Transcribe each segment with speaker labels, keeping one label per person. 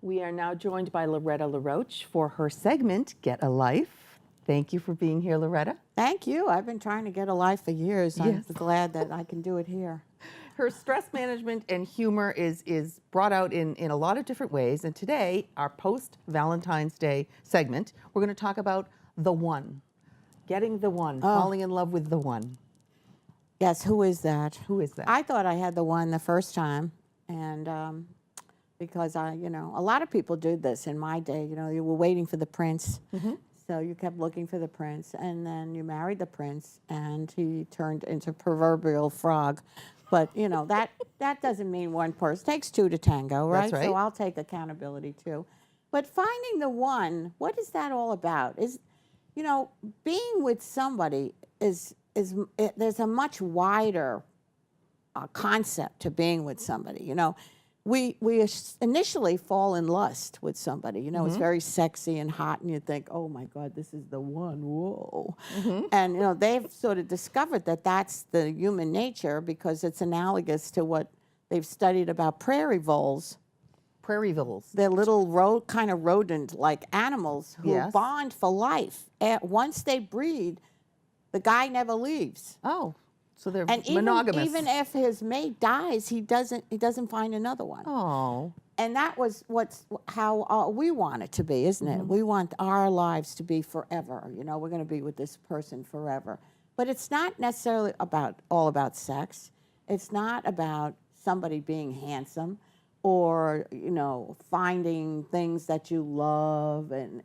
Speaker 1: We are now joined by Loretta LaRoche for her segment, Get a Life. Thank you for being here, Loretta.
Speaker 2: Thank you. I've been trying to get a life for years.
Speaker 1: Yes.
Speaker 2: I'm glad that I can do it here.
Speaker 1: Her stress management and humor is brought out in a lot of different ways. And today, our post-Valentine's Day segment, we're going to talk about the one. Getting the one, falling in love with the one.
Speaker 2: Yes, who is that?
Speaker 1: Who is that?
Speaker 2: I thought I had the one the first time, and because a lot of people did this in my day. You know, you were waiting for the prince, so you kept looking for the prince, and then you married the prince, and he turned into a proverbial frog. But you know that doesn't mean one person. It takes two to tango, right?
Speaker 1: That's right.
Speaker 2: So I'll take accountability too. But finding the one, what is that all about? Being with somebody there's a much wider concept to being with somebody. You know, we initially fall in lust with somebody. You know, it's very sexy and hot, and you think, oh my God, this is the one. Whoa! And you know, they've sort of discovered that that's the human nature because it's analogous to what they've studied about prairie voles.
Speaker 1: Prairie voles.
Speaker 2: They're little kind of rodent-like animals who bond for life. Once they breed, the guy never leaves.
Speaker 1: Oh, so they're
Speaker 2: and
Speaker 1: monogamous.
Speaker 2: Even if his mate dies, he doesn't find another one.
Speaker 1: Oh.
Speaker 2: And that was how we want it to be, isn't it? We want our lives to be forever. You know, we're going to be with this person forever. But it's not necessarily all about sex. It's not about somebody being handsome or, you know, finding things that you love and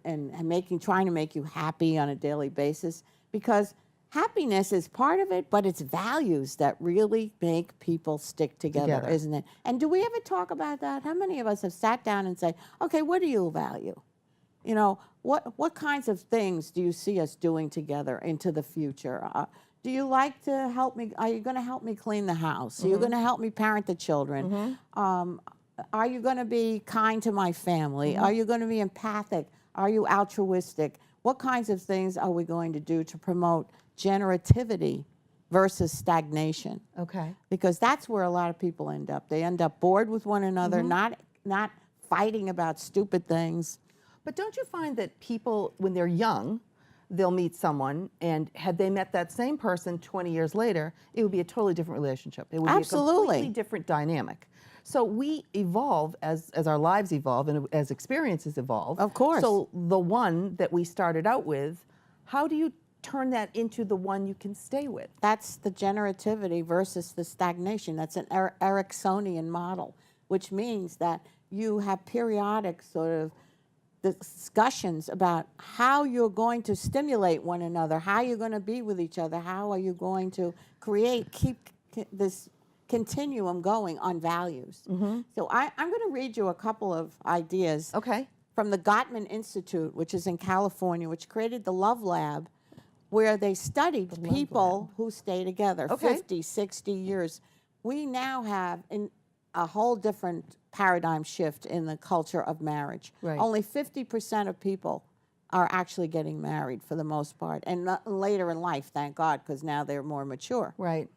Speaker 2: trying to make you happy on a daily basis, because happiness is part of it, but it's values that really make people stick together, isn't it? And do we ever talk about that? How many of us have sat down and say, okay, what do you value? You know, what kinds of things do you see us doing together into the future? Do you like to help me? Are you going to help me clean the house? Are you going to help me parent the children? Are you going to be kind to my family? Are you going to be empathic? Are you altruistic? What kinds of things are we going to do to promote generativity versus stagnation?
Speaker 1: Okay.
Speaker 2: Because that's where a lot of people end up. They end up bored with one another, not fighting about stupid things.
Speaker 1: But don't you find that people, when they're young, they'll meet someone, and had they met that same person 20 years later, it would be a totally different relationship. It would be a completely different dynamic. So we evolve as our lives evolve and as experiences evolve.
Speaker 2: Of course. So
Speaker 1: the one that we started out with, how do you turn that into the one you can stay with?
Speaker 2: That's the generativity versus the stagnation. That's an Ericksonian model, which means that you have periodic sort of discussions about how you're going to stimulate one another, how you're going to be with each other, how are you going to keep this continuum going on values. So I'm going to read you a couple of ideas from the Gottman Institute, which is in California, which created the Love Lab, where they studied people who stay together 50, 60 years. We now have a whole different paradigm shift in the culture of marriage. Only 50% of people are actually getting married for the most part, and later in life, thank God, because now they're more mature.
Speaker 1: Right.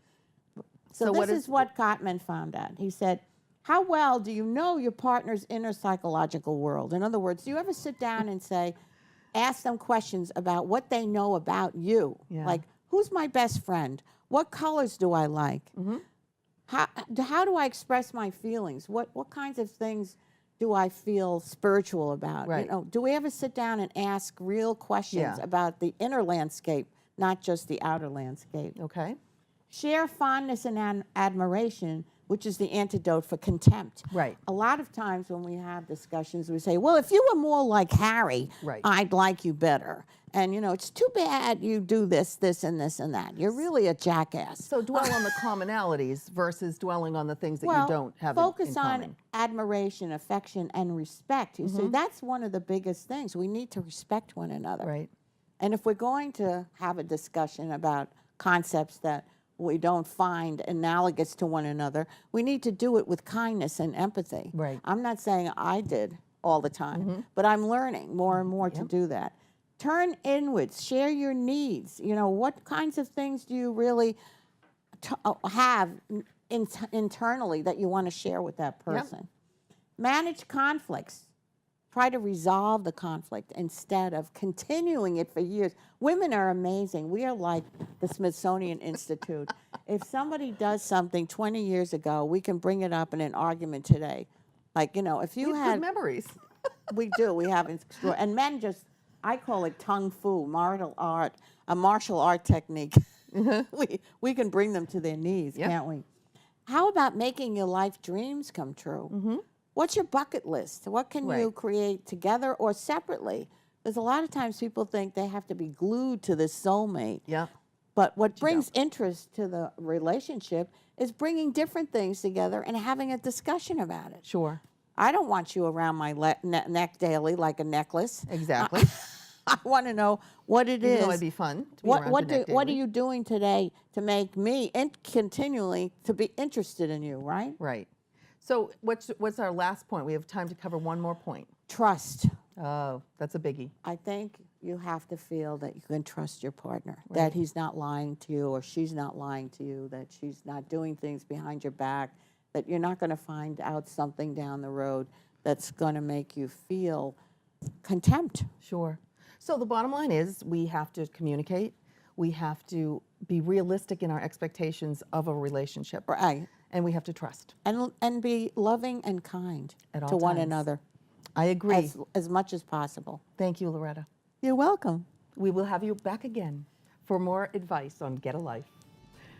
Speaker 2: So this is what Gottman found out. He said, how well do you know your partner's inner psychological world? In other words, do you ever sit down and ask them questions about what they know about you? Like, who's my best friend? What colors do I like? How do I express my feelings? What kinds of things do I feel spiritual about? You know, do we ever sit down and ask real questions about the inner landscape, not just the outer landscape?
Speaker 1: Okay.
Speaker 2: Share fondness and admiration, which is the antidote for contempt.
Speaker 1: Right.
Speaker 2: A lot of times when we have discussions, we say, well, if you were more like Harry, I'd like you better. And, you know, it's too bad you do this, this, and this, and that. You're really a jackass.
Speaker 1: So dwell on the commonalities versus dwelling on the things that you don't have in common.
Speaker 2: Focus on admiration, affection, and respect. You see, that's one of the biggest things. We need to respect one another.
Speaker 1: Right.
Speaker 2: And if we're going to have a discussion about concepts that we don't find analogous to one another, we need to do it with kindness and empathy.
Speaker 1: Right.
Speaker 2: I'm not saying I did all the time, but I'm learning more and more to do that. Turn inwards, share your needs. You know, what kinds of things do you really have internally that you want to share with that person? Manage conflicts. Try to resolve the conflict instead of continuing it for years. Women are amazing. We are like the Smithsonian Institute. If somebody does something 20 years ago, we can bring it up in an argument today. Like, you know, if you
Speaker 1: We have
Speaker 2: had...
Speaker 1: good memories.
Speaker 2: We do. We have... And men just... I call it tung fu, martial art, a martial art technique. We can bring them to their knees, can't we? How about making your life dreams come true? What's your bucket list? What can you create together or separately? Because a lot of times people think they have to be glued to this soulmate.
Speaker 1: Yeah.
Speaker 2: But what brings interest to the relationship is bringing different things together and having a discussion about it.
Speaker 1: Sure.
Speaker 2: I don't want you around my neck daily like a necklace.
Speaker 1: Exactly.
Speaker 2: I want to know what it is.
Speaker 1: Even though it'd be fun to be around your neck
Speaker 2: What are
Speaker 1: daily.
Speaker 2: you doing today to make me continually to be interested in you, right?
Speaker 1: Right. So what's our last point? We have time to cover one more point.
Speaker 2: Trust.
Speaker 1: Oh, that's a biggie.
Speaker 2: I think you have to feel that you can trust your partner, that he's not lying to you or she's not lying to you, that she's not doing things behind your back, that you're not going to find out something down the road that's going to make you feel contempt.
Speaker 1: Sure. So the bottom line is we have to communicate. We have to be realistic in our expectations of a relationship.
Speaker 2: Right.
Speaker 1: And we have to trust.
Speaker 2: And be loving and kind
Speaker 1: At all
Speaker 2: to one
Speaker 1: times.
Speaker 2: another.
Speaker 1: I agree.
Speaker 2: As much as possible.
Speaker 1: Thank you, Loretta.
Speaker 2: You're welcome.
Speaker 1: We will have you back again for more advice on Get a Life.